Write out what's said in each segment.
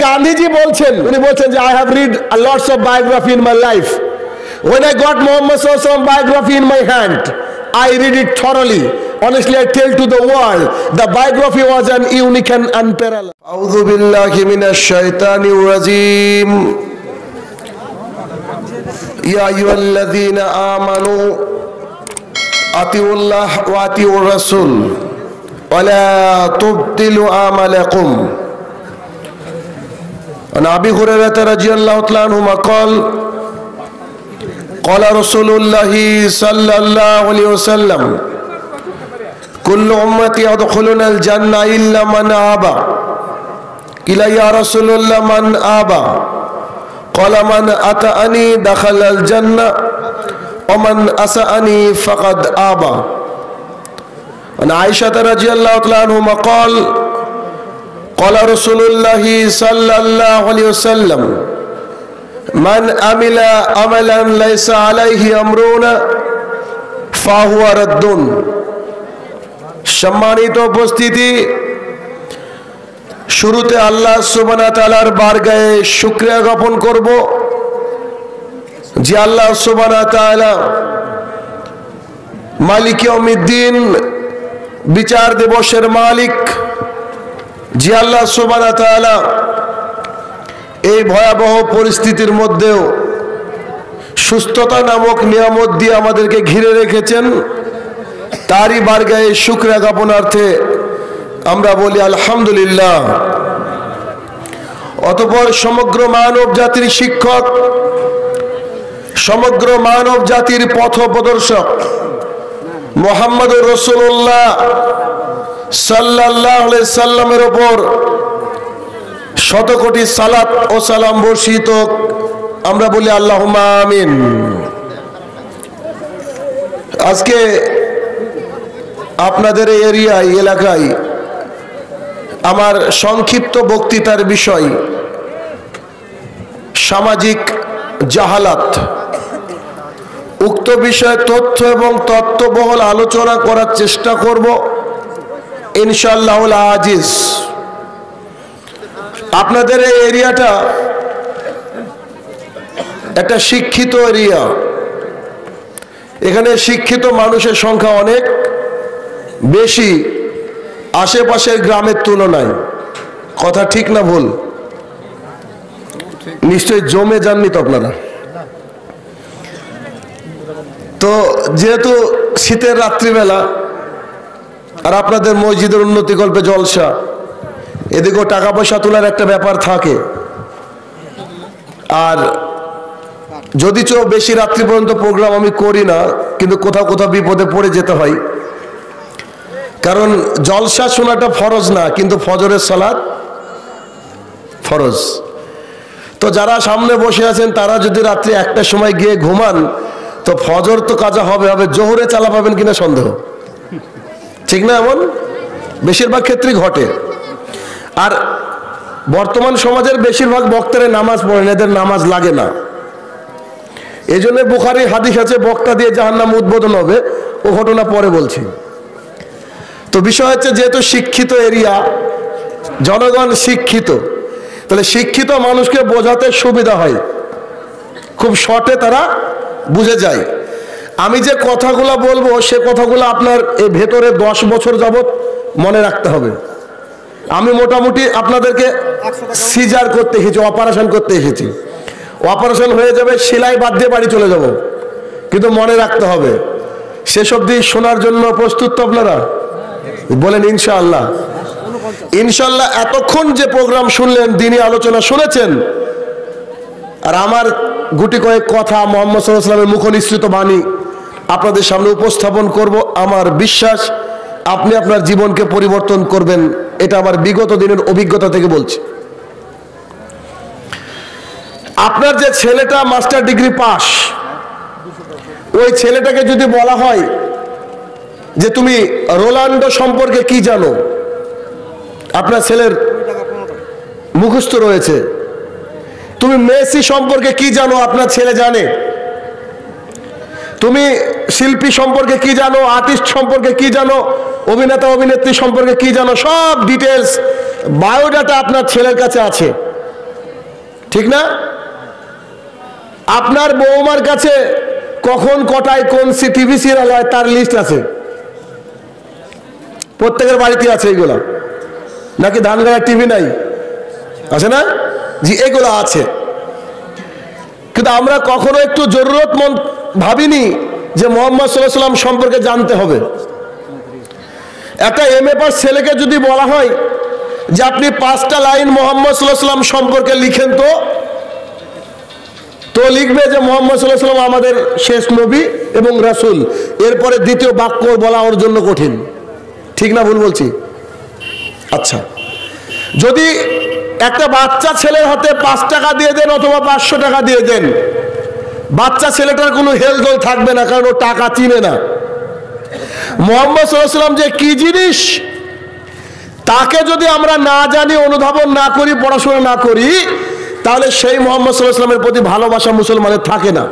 গান্ধীজি বলছেন, উনি বলছেন যে I have read a lots of biography in my life. When I got Muhammad sallallahu alaihi wasallam biography in my hand, I read it thoroughly. Honestly, I tell to the world, the biography was an unique and unparalleled. A'udhu billahi minash shaitanir rajim. Ya ayyuhalladhina amanu atiullah wa atiur rasul wa la tubtilu a'malakum. An Abi Hurairah radhiyallahu ta'ala anhu qala قال رسول الله صلى الله عليه وسلم كل أمتي يدخلون الجنة إلا من أبى قيل يا رسول الله من أبى قال من أطاعني دخل الجنة ومن عصاني فقد أبى. عن عائشة رضي الله عنها قال رسول الله صلى الله عليه وسلم من عمل عملا ليس عليه امرنا فهو رد. সম্মানিত উপস্থিতি, শুরুতে আল্লাহ সুবহানাহু ওয়া তাআলার বারগাহে শুকরিয়া জ্ঞাপন করব যে আল্লাহ সুবহানাহু ওয়া তাআলা মালিক ইয়াউমিদ্দিন, বিচার দিবসের মালিক, যে আল্লাহ সুবহানাহু ওয়া তাআলা এই ভয়াবহ পরিস্থিতির মধ্যেও সুস্থতা নামক নিয়ামত দিয়ে আমাদেরকে ঘিরে রেখেছেন, তারই বারগাহে শুকরিয়া জ্ঞাপনার্থে আমরা বলি আলহামদুলিল্লাহ। অতঃপর সমগ্র মানব জাতির শিক্ষক, সমগ্র মানব জাতির পথ প্রদর্শক মুহাম্মদুর রাসূলুল্লাহ সাল্লাল্লাহু আলাইহি সাল্লামের উপর শত কোটি সালাত ও সালাম বর্ষিত আমরা বলি আল্লাহুম্মা আমিন। আজকে আপনাদের এই এরিয়ায়, এলাকায় আমার সংক্ষিপ্ত বক্তৃতার বিষয় সামাজিক জাহালাত। উক্ত বিষয়ে তথ্য এবং তত্ত্ববহুল আলোচনা করার চেষ্টা করব ইনশাআল্লাহুল আজিজ। আপনাদের এই এরিয়াটা একটা শিক্ষিত এরিয়া, এখানে শিক্ষিত মানুষের সংখ্যা অনেক বেশি আশেপাশের গ্রামের তুলনায়। কথা ঠিক না ভুল? নিশ্চয়ই জমে যাননি তো আপনারা। তো যেহেতু শীতের রাত্রিবেলা আর আপনাদের মসজিদের উন্নতিকল্পে জলসা, এদিকেও টাকা পয়সা তোলার একটা ব্যাপার থাকে, আর যদিচ বেশি রাত্রি পর্যন্ত প্রোগ্রাম আমি করি না, কিন্তু কোথাও কোথাও বিপদে পড়ে যেতে হয়। কারণ জলসা শোনাটা ফরজ না, কিন্তু ফজরের সালাত ফরজ। তো যারা সামনে বসে আছেন তারা যদি রাত্রি 1টার সময় গিয়ে ঘুমান, তো ফজর তো কাজা হবে, জোহরে চালা পাবেন কিনা সন্দেহ, ঠিক না? এমন বেশিরভাগ ক্ষেত্রেই ঘটে। আর বর্তমান সমাজের বেশিরভাগ বক্তারা নামাজ পড়েন, এদের নামাজ লাগে না। এই জন্য বুখারী হাদিস আছে বক্তা দিয়ে জাহান্নাম উদ্বোধন হবে, ও ঘটনা পরে বলছি। তো বিষয় হচ্ছে, যেহেতু শিক্ষিত এরিয়া, জনগণ শিক্ষিত, তাহলে শিক্ষিত মানুষকে বোঝাতে সুবিধা হয়, খুব শর্টে তারা বুঝে যায়। আমি যে কথাগুলো বলবো সে কথাগুলো আপনার এই ভেতরে 10 বছর যাবত মনে রাখতে হবে। আমি মোটামুটি আপনাদেরকে সিজার করতে এসেছি, অপারেশন করতে এসেছি। অপারেশন হয়ে যাবে, সেলাই বাদ দিয়ে বাড়ি চলে যাব, কিন্তু মনে রাখতে হবে। শেষ অবধি শোনার জন্য প্রস্তুত তো আপনারা? বলেন ইনশাআল্লাহ। ইনশাআল্লাহ এতক্ষণ যে প্রোগ্রাম শুনলেন, দিনী আলোচনা শুনেছেন, আর আমার গুটি কয়েক কথা মুহাম্মদ সাল্লাল্লাহু আলাইহি ওয়াসাল্লামের মুখনিসৃত বাণী আপনাদের সামনে উপস্থাপন করব। আমার বিশ্বাস আপনি আপনার জীবনকে পরিবর্তন করবেন, এটা আমার বিগত দিনের অভিজ্ঞতা থেকে বলছি। আপনার যে ছেলেটা মাস্টার ডিগ্রি পাস, ওই ছেলেটাকে যদি বলা হয় যে তুমি রোনাল্ডো সম্পর্কে কি জানো, আপনার ছেলের মুখস্থ রয়েছে। তুমি মেসি সম্পর্কে কি জানো, আপনার ছেলে জানে। তুমি শিল্পী সম্পর্কে কি জানো, আর্টিস্ট সম্পর্কে কি জানো, অভিনেতা অভিনেত্রী সম্পর্কে কি জানো, সব ডিটেলস বায়োডাটা আপনার ছেলের কাছে আছে। ঠিক না? আপনার বৌমার কাছে কখন কটায় কোন টিভি সিরিয়াল হয় তার লিস্ট আছে, প্রত্যেকের বাড়িতে আছে এগুলা। নাকি ধানগাড়া টিভি নাই? আছে না? জি, এগুলো আছে। কিন্তু আমরা কখনো একটু জরুরতমন্দ ভাবিনি যে মোহাম্মদ সাল্লাল্লাহু আলাইহি ওয়াসাল্লাম সম্পর্কে জানতে হবে। একটা এমএ পাস ছেলেকে যদি বলা হয় যে আপনি 5টা লাইন মোহাম্মদ সাল্লাল্লাহু আলাইহি ওয়াসাল্লাম সম্পর্কে লিখেন, তো লিখবে যে মোহাম্মদ সাল্লাল্লাহু আলাইহি ওয়াসাল্লাম আমাদের শেষ নবী এবং রাসূল। এরপরে দ্বিতীয় বাক্য বলা ওর জন্য কঠিন। ঠিক না ভুল বলছি? আচ্ছা, যদি একটা বাচ্চা ছেলের হাতে 5 টাকা দিয়ে দেন অথবা 500 টাকা দিয়ে দেন, বাচ্চা ছেলেটার কোনো হেলদোল থাকবে না, কারণ ও টাকা চিনে না। মুহাম্মদ সাল্লাল্লাহু আলাইহি ওয়াসাল্লাম যে কি জিনিস তাকে যদি আমরা না জানি, অনুধাবন না করি, পড়াশোনা না করি, তাহলে সেই মুহাম্মদ সাল্লাল্লাহু আলাইহি ওয়াসাল্লামের প্রতি ভালোবাসা মুসলমানের থাকে না।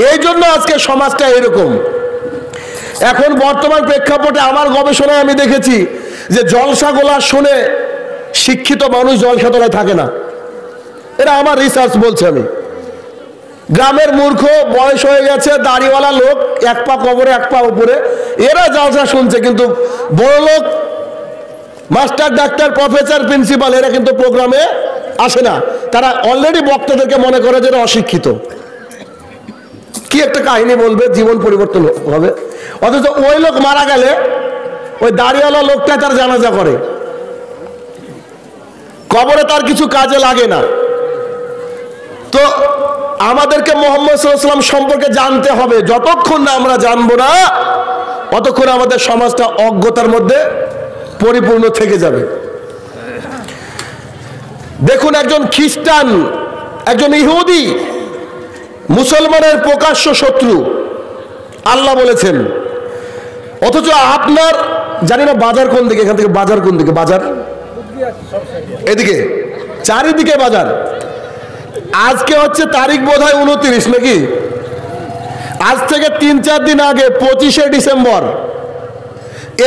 এই জন্য আজকে সমাজটা এরকম। এখন বর্তমান প্রেক্ষাপটে আমার গবেষণায় আমি দেখেছি যে জলসাগুলা শুনে শিক্ষিত মানুষ জলসাতলায় থাকে না। এটা আমার রিসার্চ বলছে। আমি গ্রামের মূর্খ, বয়স হয়ে গেছে, দাড়িওয়ালা লোক, এক পা কবরে এক পা উপরে, এরা জলসা শুনছে। কিন্তু বড় লোক, মাস্টার, ডাক্তার, প্রফেসর, প্রিন্সিপাল, এরা কিন্তু প্রোগ্রামে আসে না। তারা অলরেডি বক্তাদেরকে মনে করে যে অশিক্ষিত। কি একটা কাহিনী বলবে, জীবন পরিবর্তন হবে। অথচ ওই লোক মারা গেলে ওই দাড়িওয়ালা লোকটা তার জানাজা করে, কবরে তার কিছু কাজে লাগে না। তো আমাদেরকে মুহাম্মদ সাল্লাল্লাহু আলাইহি ওয়াসাল্লাম সম্পর্কে জানতে হবে। যতক্ষণ না আমরা জানবো না, ততক্ষণ আমাদের সমাজটা অজ্ঞতার মধ্যে পরিপূর্ণ থেকে যাবে। দেখুন, একজন খ্রিস্টান, একজন ইহুদি মুসলমানের প্রকাশ্য শত্রু আল্লাহ বলেছেন। অথচ আপনার, জানি না বাজার কোন দিকে, এখান থেকে বাজার কোন দিকে? বাজার এদিকে, চারিদিকে বাজার। আজকে হচ্ছে তারিখ বোধহয় 29 নাকি? আজ থেকে 3-4 দিন আগে 25শে ডিসেম্বর,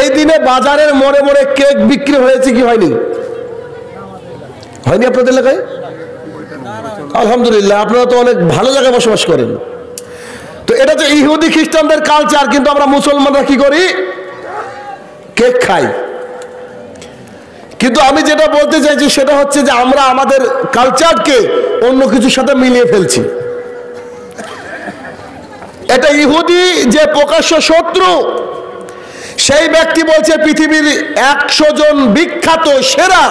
এই দিনে বাজারের মোড়ে মোড়ে কেক বিক্রি হয়েছে কি হয়নি? হয়নি আপনাদের এলাকায়? আলহামদুলিল্লাহ, আপনারা তো অনেক ভালো জায়গায় বসবাস করেন। তো এটা তো ইহুদি খ্রিস্টানদের কালচার, কিন্তু আমরা মুসলমানরা কি করি? কেক খাই। কিন্তু আমি যেটা বলতে চাইছি সেটা হচ্ছে যে আমরা আমাদের কালচারকে অন্য কিছুর সাথে মিলিয়ে ফেলছি। এটা ইহুদি যে প্রকাশ্য শত্রু, সেই ব্যক্তি বলছে পৃথিবীর 100 জন বিখ্যাত সেরা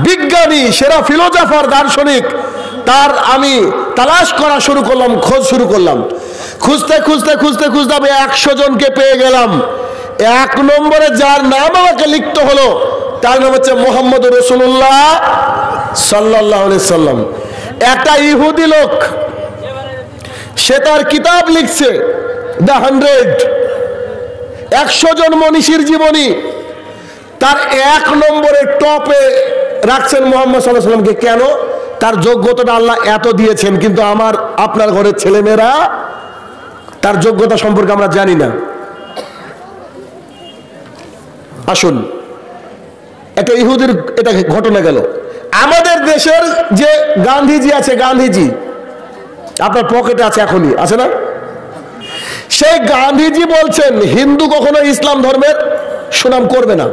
বিজ্ঞানী, সেরা ফিলোজফার, দার্শনিক, তার আমি তালাশ করা শুরু করলাম, খোঁজ শুরু করলাম। খুঁজতে খুঁজতে খুঁজতে খুঁজতে আমি 100 জনকে পেয়ে গেলাম। 1 নম্বরে যার নাম আমাকে লিখতে হলো, তার নাম হচ্ছে মুহাম্মদ রাসূলুল্লাহ সাল্লাল্লাহু আলাইহি সাল্লাম। একটা ইহুদি লোক, সে তার কিতাব লিখছে দ্য 100 জন মনীষীর জীবনী, তার 1 নম্বরে টপে রাখছেন মুহাম্মদ সাল্লাল্লাহু আলাইহি সাল্লামকে। কেন? তার যোগ্যতাটা আল্লাহ এত দিয়েছেন, কিন্তু আমার আপনার ঘরের ছেলেমেয়েরা তার যোগ্যতা সম্পর্কে আমরা জানি না। আসুন, একটা ইহুদির এটা ঘটনা গেল। আমাদের দেশের যে গান্ধীজি আছে, গান্ধীজি আপনার পকেটে আছে, এখনই আছে না? সেই গান্ধীজি বলছেন হিন্দু কখনো ইসলাম ধর্মের সুনাম করবে না,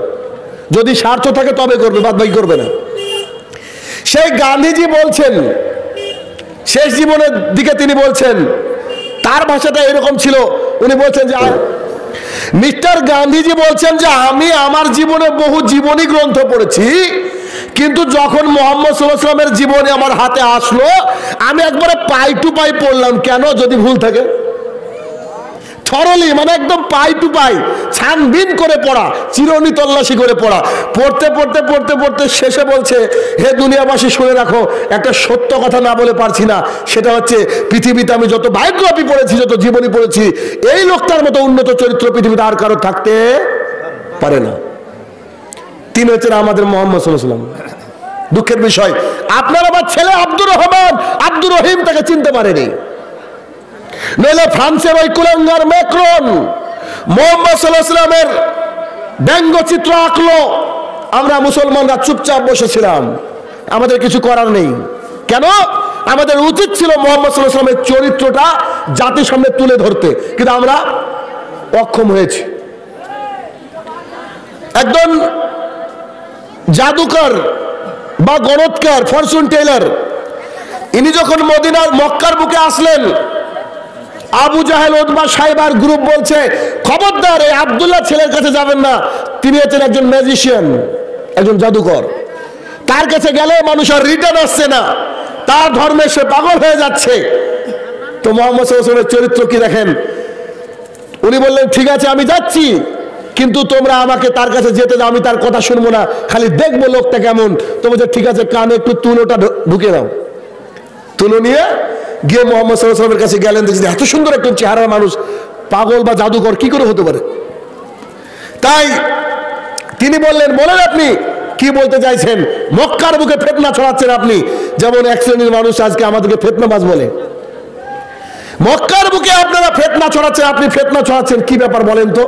যদি স্বার্থ থাকে তবে করবে, বাদ বাকি করবে না। সেই গান্ধীজি বলছেন, শেষ জীবনের দিকে তিনি বলছেন, তার ভাষাটা এরকম ছিল, উনি বলছেন যে মিস্টার গান্ধীজি বলছেন যে আমি আমার জীবনে বহু জীবনী গ্রন্থ পড়েছি, কিন্তু যখন মুহাম্মদ সাল্লাল্লাহু আলাইহি ওয়াসাল্লামের জীবনী আমার হাতে আসলো, আমি একবারে পাই টু পাই পড়লাম। কেন? যদি ভুল থাকে থরলি, মানে একদম পাই টু পাই, ছানবিন করে পড়া, চিরুনি তল্লাশি করে পড়া। পড়তে পড়তে পড়তে পড়তে শেষে বলছে, হে দুনিয়াবাসী শুনে রাখো, একটা সত্য কথা না বলে পারছি না। সেটা হচ্ছে পৃথিবীতে আমি যত বায়োগ্রাফি পড়েছি, যত জীবনী পড়েছি, এই লোকটার মতো উন্নত চরিত্র পৃথিবীতে আর কারো থাকতে পারে না। তিনি হচ্ছেন আমাদের মুহাম্মদ সাল্লাল্লাহু আলাইহি ওয়াসাল্লাম। দুঃখের বিষয়, আপনার আমার ছেলে আব্দুর রহমান, আব্দুর রহিম তাকে চিনতে পারেনি। নইলে ফ্রান্সের ওই কুলাঙ্গার ম্যাক্রন মুহাম্মদ সাল্লাল্লাহু আলাইহি ওয়াসাল্লামের ব্যঙ্গচিত্র আঁকলো, আমরা মুসলমানরা চুপচাপ বসেছিলাম। আমাদের কিছু করার নেই। কেন? আমাদের উচিত ছিল মুহাম্মদ সাল্লাল্লাহু আলাইহি ওয়াসাল্লামের চরিত্রটা জাতির সামনে তুলে ধরতে, কিন্তু আমরা অক্ষম হয়েছি। একজন জাদুকর বা গণৎকার ফরচুন টেলার, ইনি যখন মদিনার মক্কার বুকে আসলেন, আবু জাহেল, উতবা, সাইবার গ্রুপ বলছে খবরদার এই আব্দুল্লাহ ছেলের কাছে যাবেন না, তিনি হচ্ছেন একজন ম্যাজিশিয়ান, একজন জাদুকর, তার কাছে গেলে মানুষ আর রিটার্ন আসছে না, তার ধর্মে সে পাগল হয়ে যাচ্ছে। তো মুহাম্মদ সাল্লাল্লাহু আলাইহি ওয়াসাল্লামের চরিত্র কি দেখেন, উনি বললেন ঠিক আছে আমি যাচ্ছি, কিন্তু তোমরা আমাকে তার কাছে যেতে দাও, আমি তার কথা শুনবো না, খালি দেখবো লোকটা কেমন। তো বলছে ঠিক আছে, কানে একটু তুলোটা ঢুকে দাও। তুলো নিয়ে গিয়ে মুহাম্মদ সাল্লাল্লাহু আলাইহি ওয়াসাল্লামের কাছে গেলেন, দেখছেন এত সুন্দর একটা চেহারার মানুষ পাগল বা জাদুকর কি করে হতে পারে। তাই তিনি বললেন, বলেন আপনি কি বলতে চাইছেন? মক্কার বুকে ফিতনা ছড়াচ্ছেন আপনি, যেমন এক শ্রেণীর মানুষ আজকে আমাদেরকে ফিতনাবাজ বলে। মক্কার বুকে আপনারা ফিতনা ছড়াচ্ছেন, আপনি ফিতনা ছড়াচ্ছেন, কি ব্যাপার বলেন তো?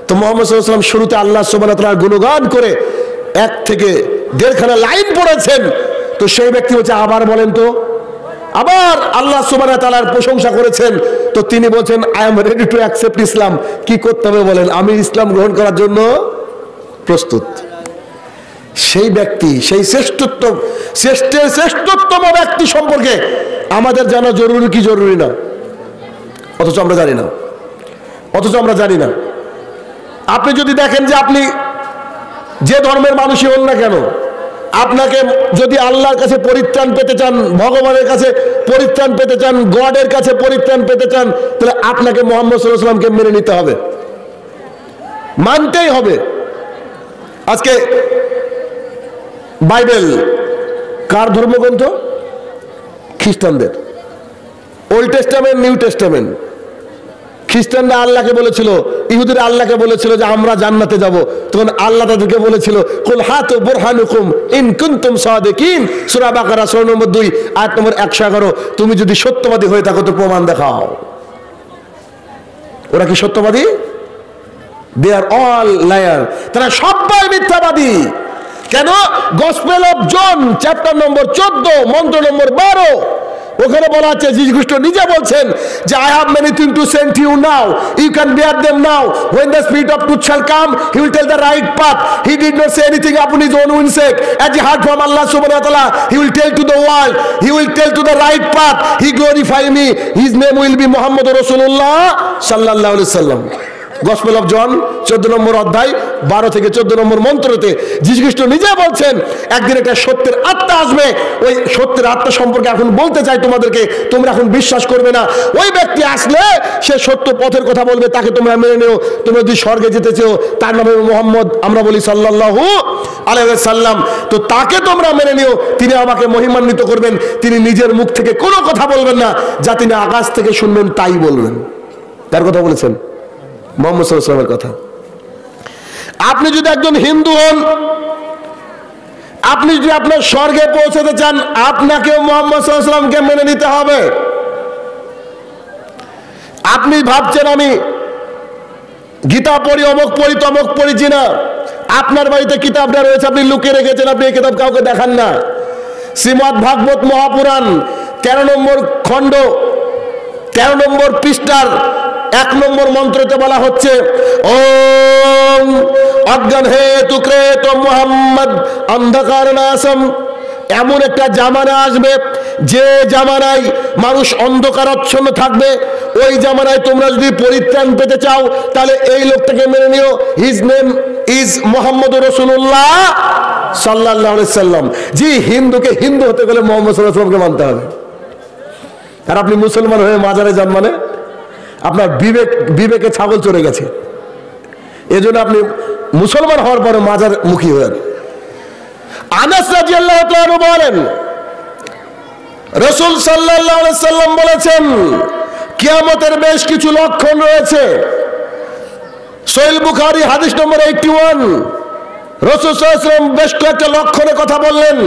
তো মুহাম্মদ সাল্লাল্লাহু আলাইহি ওয়াসাল্লাম শুরুতে আল্লাহ সুবহানাহু ওয়া তাআলার গুণগান করে 1 থেকে 1.5 খানা লাইন পড়েছেন। তো সেই ব্যক্তি হচ্ছে আবার বলেন তো, আবার আল্লাহ সুবহানাহু ওয়া তাআলার প্রশংসা করেছেন। তো তিনি বলছেন I am ready to accept Islam. কি করতে হবে বলেন? আমি ইসলাম গ্রহণ করার জন্য প্রস্তুত। সেই ব্যক্তি, সেই শ্রেষ্ঠতম ব্যক্তি সম্পর্কে আমাদের জানা জরুরি কি জরুরি না? অথচ আমরা জানি না। আপনি যদি দেখেন যে আপনি যে ধর্মের মানুষই হন না কেন, আপনাকে যদি আল্লাহর কাছে পরিত্রাণ পেতে চান, ভগবানের কাছে পরিত্রাণ পেতে চান, গডের কাছে পরিত্রাণ পেতে চান, তাহলে আপনাকে মুহাম্মদ সাল্লাল্লাহু আলাইহি ওয়াসাল্লামকে মেনে নিতে হবে, মানতেই হবে। আজকে বাইবেল কার ধর্মগ্রন্থ? খ্রিস্টানদের। Old testament, new testament. খ্রিস্টানরা আল্লাহকে বলেছিল, ইহুদিরা আল্লাহকে বলেছিল যে আমরা জান্নাতে যাব, তখন আল্লাহ তাদেরকে বলেছিল কুল হাতু বুরহানুকুম ইন কুনতুম সাদিকিন, সূরা বাকারা 16 নম্বর 2 আয়াত নম্বর 111, তুমি যদি সত্যবাদী হয়ে থাকো তো প্রমাণ দেখাও। ওরা কি সত্যবাদী? দে আর অল লায়ার, তারা সবাই মিথ্যাবাদী। কেন? Gospel of John chapter number 14 মন্ত্র নম্বর 12, ওখানে বলা আছে, যিশু খ্রিস্ট নিজে বলছেন যে I have many thing to send to you now, you can bear them now, when the spirit of truth shall come he will tell the right path, he did not say anything upon his own sake, as he heard from Allah subhanahu wa ta'ala, he will tell to the world, he will tell to the right path, he glorify me, his name will be Muhammad Rasulullah sallallahu alaihi wasallam। Gospel of John 14 number অধ্যায় 12 থেকে 14 নম্বর মন্ত্রতে যীশু খ্রিস্ট নিজে বলছেন একদিন একটা সত্যের আত্মা আসবে, ওই সত্যের আত্মা সম্পর্কে এখন বলতে চাই তোমাদেরকে, তোমরা এখন বিশ্বাস করবে না। ওই ব্যক্তি আসলে সে সত্য পথের কথা বলবে, তাকে তোমরা মেনে নিও। তোমরা যদি স্বর্গে যেতে চাও, তার নাম হবে মুহাম্মদ, আমরা বলি সাল্লাল্লাহু আলাইহি ওয়াসাল্লাম, তো তাকে তোমরা মেনে নিও। তিনি আমাকে মহিমান্বিত করবেন, তিনি নিজের মুখ থেকে কোনো কথা বলবেন না, যা তিনি আকাশ থেকে শুনবেন তাই বলবেন। তার কথা বলেছেন মুহাম্মদ সাল্লাল্লাহু আলাইহি ওয়াসাল্লামের কথা। আপনি যদি একজন হিন্দু হন, আপনি যদি আপনার স্বর্গে পৌঁছাতে চান, আপনাকেও মুহাম্মদ সাল্লাল্লাহু আলাইহি ওয়াসাল্লামকে মেনে নিতে হবে। আপনি ভাবছেন আমি গীতা পড়ি, অমুক পড়ি, তমুক পড়িছি না, আপনার বাড়িতে কিতাবটা রয়েছে, আপনি লুকিয়ে রেখেছেন, আপনি এই কিতাব কাউকে দেখান না। শ্রীমদ্ ভাগবত মহাপুরাণ 13 নম্বর খণ্ড 13 নম্বর পৃষ্ঠার 1 নম্বর মন্ত্রতে বলা হচ্ছে, ওম অজ্ঞান হে তুকরে তো মুহাম্মদ অন্ধকার নাসম। এমন একটা জামানা আসবে যে জামানায় মানুষ অন্ধকারাচ্ছন্ন থাকবে, ওই জামানায় তোমরা যদি পরিত্রাণ পেতে চাও তাহলে এই লোকটাকে মেনে নিও, হিজ নেম ইজ মুহাম্মদ রাসূলুল্লাহ সাল্লাল্লাহু আলাইহি সাল্লাম। জি, হিন্দুকে হিন্দু হতে গেলে মুহাম্মদ সাল্লাল্লাহু আলাইহি ওয়াসাল্লামকে মানতে হবে। আর আপনি মুসলমান হয়ে মাজারে যান মানে আপনার বিবেকে ছাগল চড়ে গেছে, এজন্য আপনি মুসলমান হওয়ার পরে মাজার মুখী হন। আনাস রাদিয়াল্লাহু তাআলা বলেন, রাসূল সাল্লাল্লাহু আলাইহি সাল্লাম বলেছেন কিয়ামতের বেশ কিছু লক্ষণ রয়েছে। সহিহ বুখারী হাদিস নম্বর 81, রাসূল সাল্লাল্লাহু আলাইহি ওয়াসাল্লাম বেশ কয়েকটা লক্ষণের কথা বললেন।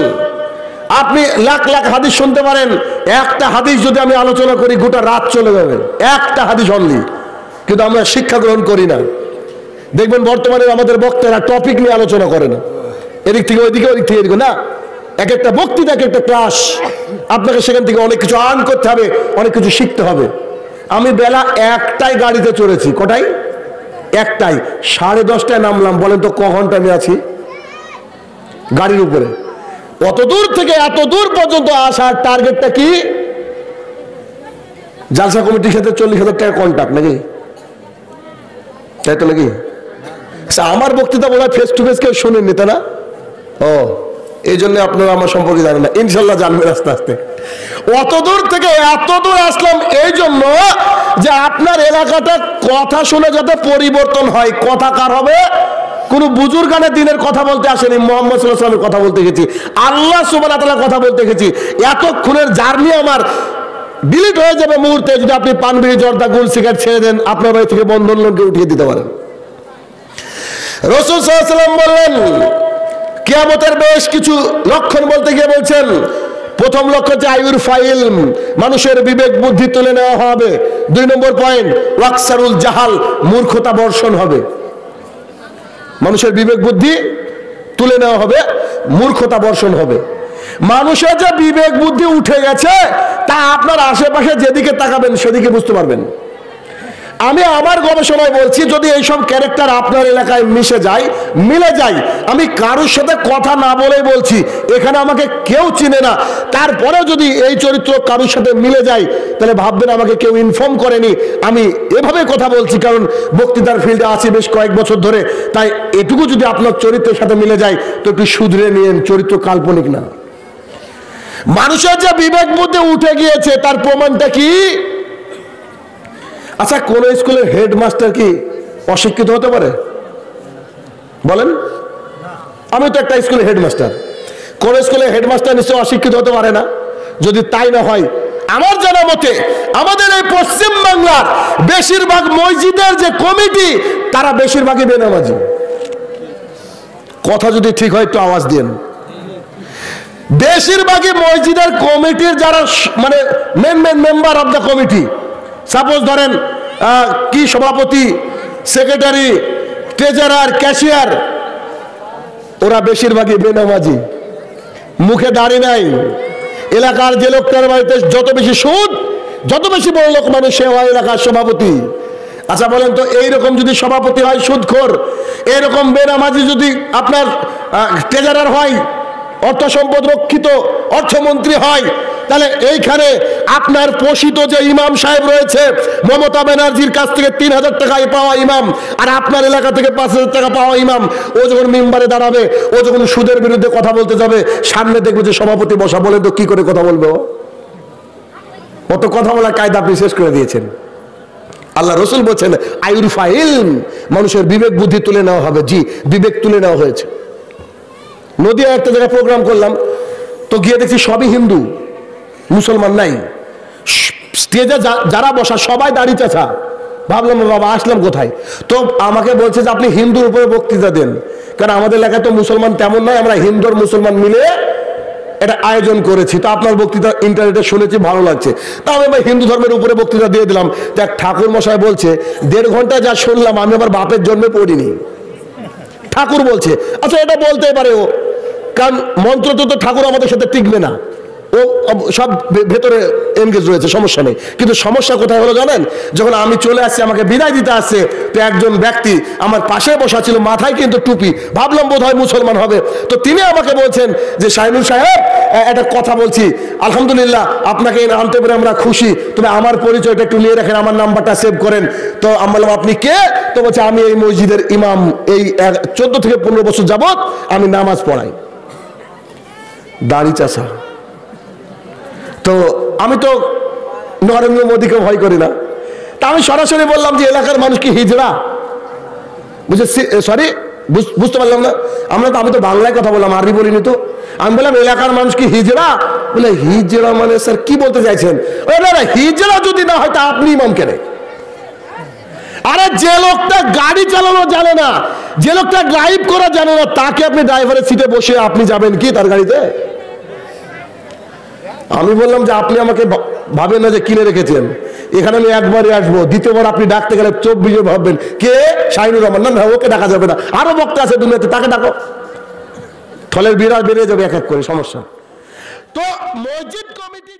আপনি লাখ লাখ হাদিস শুনতে পারেন, একটা হাদিস যদি আমি আলোচনা করি গোটা রাত চলে যাবে, একটা হাদিস অনলি, কিন্তু আমরা শিক্ষা গ্রহণ করি না। দেখবেন বর্তমানে আমাদের বক্তারা টপিক নিয়ে আলোচনা করে না, এদিক থেকে ওইদিকে, ওইদিক থেকে এদিকে না, এক একটা বক্তৃতা, এক একটা ক্লাস। আপনাকে সেখান থেকে অনেক কিছু আর্ন করতে হবে, অনেক কিছু শিখতে হবে। আমি বেলা 1টায় গাড়িতে চড়েছি। কটায়? 1টায়। 10:30টায় নামলাম। বলেন তো ক ঘন্টা আমি আছি গাড়ির উপরে? অত দূর থেকে এত দূর পর্যন্ত আসার টার্গেটটা কি? জালসা কমিটির সাথে 40,000 টাকা কন্ট্রাক্ট নাকি? তাই তো নাকি? আমার বক্তৃতা বলা ফেস টু ফেস কেউ শুনেননি, তা না? ও, এই জন্য আপনারা আমার সম্পর্কে জানেন না। ইনশাল্লাহ জানবেন আস্তে আস্তে। অত দূর থেকে এত দূর আসলাম এই জন্য যে আপনার এলাকাটা কথা শুনে যাতে পরিবর্তন হয়। কথা কার হবে? কোন বুজুর্গানের দিনের কথা বলতে আসেনি, মুহাম্মদ সাল্লাল্লাহু আলাইহি ওয়াসাল্লামের কথা বলতে গেছি, আল্লাহ সুবহানাহু ওয়া তাআলার কথা বলতে গেছি। এতক্ষণের জার্নি আমার ডিলিট হয়ে যাবে মুহূর্তে যদি আপনি পান, বিড়ি, জর্দা, গুল, সিগারেট ছেড়ে দেন। আপনার বাড়ি থেকে বন্ধন লোনকে উঠিয়ে দিতে পারেন। রাসূল সাল্লাল্লাহু আলাইহি ওয়াসাল্লাম বললেন, কিয়ামতের বেশ কিছু লক্ষণ বলতে গিয়ে বলছেন, প্রথম লক্ষণ হচ্ছে আয়ুর ফাইল, মানুষের বিবেক বুদ্ধি তুলে নেওয়া হবে। 2 নম্বর পয়েন্ট, ওয়াকসারুল জাহাল, মূর্খতা বর্ষণ হবে। মানুষের বিবেক বুদ্ধি তুলে নেওয়া হবে, মূর্খতা বর্ষণ হবে। মানুষের যে বিবেক বুদ্ধি উঠে গেছে তা আপনার আশেপাশে যেদিকে তাকাবেন সেদিকে বুঝতে পারবেন। আমি আমার গবেষণায় বলছি, যদি এইসব ক্যারেক্টার আপনার এলাকায় মিলে যায়, আমি কারোর সাথে কথা না বলেই বলছি, এখানে আমাকে কেউ চিনে না, তারপরেও যদি এই চরিত্র কারোর সাথে মিলে যায়, তাহলে ভাববেন আমাকে কেউ ইনফর্ম করেনি। আমি এভাবে কথা বলছি কারণ বক্তৃতার ফিল্ডে আছি বেশ কয়েক বছর ধরে। তাই এটুকু যদি আপনার চরিত্রের সাথে মিলে যায় তো একটু শুধরে নিয়েন, চরিত্র কাল্পনিক না। মানুষের যে বিবেক বুদ্ধি উঠে গিয়েছে তার প্রমাণটা কি? আচ্ছা, কোন স্কুলের হেডমাস্টার কি অশিক্ষিত হতে পারে? বলেন। আমি তো একটা স্কুলের হেডমাস্টার। কোন স্কুলের হেডমাস্টার নিশ্চয় অশিক্ষিত হতে পারে না। যদি তাই না হয়, আমার জানা মতে আমাদের এই পশ্চিম বাংলার বেশিরভাগ মসজিদের যে কমিটি তারা বেশিরভাগই বেনামাজি। কথা যদি ঠিক হয় একটু আওয়াজ দিন। বেশিরভাগই মসজিদের কমিটির যারা মানে main member of the committee, suppose ধরেন কি সভাপতি, সেক্রেটারি, ট্রেজারার, ক্যাশিয়ার, ওরা বেশিরভাগই বেনামাজি, মুখে দাড়ি নাই। এলাকার যে লোকটার বাড়িতে যত বেশি সুদ, যত বেশি বড় লোক মানুষ, সে হয় এলাকার সভাপতি। আচ্ছা বলেন তো, এইরকম যদি সভাপতি হয় সুদখোর, এরকম বেনামাজি যদি আপনার ট্রেজারার হয়, অর্থ সম্পদ রক্ষিত অর্থমন্ত্রী হয়, তাহলে এইখানে আপনার পোষিত যে ইমাম সাহেব রয়েছে, মমতা ব্যানার্জির কাছ থেকে 3,000 টাকায় পাওয়া ইমাম, আর আপনার এলাকা থেকে 5,000 টাকা পাওয়া ইমাম, ও যখন মিম্বারে দাঁড়াবে, ও যখন সুদের বিরুদ্ধে কথা বলতে যাবে, সামনে দেখবে যে সভাপতি বসা। বলেন তো কি করে কথা বলবে ও? অত কথা বলার কায়দা আপনি শেষ করে দিয়েছেন। আল্লাহ রসুল বলছেন আয়ুর ফাইল, মানুষের বিবেক বুদ্ধি তুলে নেওয়া হবে। জি, বিবেক তুলে নেওয়া হয়েছে। নদিয়া একটা জায়গায় প্রোগ্রাম করলাম, তো গিয়ে দেখছি সবই হিন্দু, মুসলমান নাই। স্টেজে যারা বসা সবাই দাড়ি চাচা। ভাবলাম বাবা আসলাম কোথায়? তো আমাকে বলছে যে আপনি হিন্দুর উপরে বক্তৃতা দেন, কারণ আমাদের এলাকায় তো মুসলমান তেমন নয়, আমরা হিন্দু আর মুসলমান মিলে এটা আয়োজন করেছি। তো আপনার বক্তৃতা ইন্টারনেটে শুনেছি, ভালো লাগছে। তা আমি আবার হিন্দু ধর্মের উপরে বক্তৃতা দিয়ে দিলাম। দেখ, ঠাকুর মশাই বলছে 1.5 ঘন্টা যা শুনলাম আমি আবার বাপের জন্মে পড়িনি। ঠাকুর বলছে, আচ্ছা এটা বলতেই পারে ও, কারণ মন্ত্র তো ঠাকুর আমাদের সাথে টিকবে না, ও সব ভেতরে এনগেজ রয়েছে, সমস্যা নেই। কিন্তু সমস্যা কোথায় হলো জানেন? যখন আমি চলে আসছি, আমাকে বিদায় দিতে আসছে, তো একজন ব্যক্তি আমার পাশে বসা ছিল, মাথায় কিন্তু টুপি, ভাবলাম বোধ হয় মুসলমান হবে। তো তিনি আমাকে বলছেন যে শাহিনুর সাহেব, একটা কথা বলছি, আলহামদুলিল্লাহ আপনাকে আনতে পেরে আমরা খুশি, তবে আমার পরিচয়টা একটু নিয়ে রাখেন, আমার নাম্বারটা সেভ করেন। তো আমি বললাম আপনি কে? তো বলছে আমি এই মসজিদের ইমাম, এই 14 থেকে 15 বছর যাবত আমি নামাজ পড়াই। দাড়ি চাষা। তো আমি তো নরেন্দ্র মোদীকে ভয় করি না, তা আমি সরাসরি বললাম যে এলাকার মানুষ কি হিজড়া? সরি, বুঝতে পারলাম না। আমি তো বাংলায় কথা বললাম, আরবি বলিনি তো। আমি বললাম এলাকার মানুষ কি হিজড়া? বলে হিজড়া মানে স্যার কি বলতে চাইছেন? না, হিজড়া যদি না হয় তা আপনি ইমাম কেন? আরে যে লোকটা গাড়ি চালানো জানে না, যে লোকটা ড্রাইভ করা জানে না, তাকে আপনি ড্রাইভারের সিটে বসে আপনি যাবেন কি তার গাড়িতে? আমি বললাম যে আপনি আমাকে ভাবেন না যে কিনে রেখেছেন, এখানে আমি একবারই আসবো, দ্বিতীয়বার আপনি ডাকতে গেলে 24 ভাববেন কে? শাহিনুর রহমান। না, ওকে ডাকা যাবে না, আরো বক্তা আছে দুনিয়াতে, তাকে ডাকো। থলের বিড়া বেড়ে যাবে এক এক করে, সমস্যা। তো মসজিদ কমিটি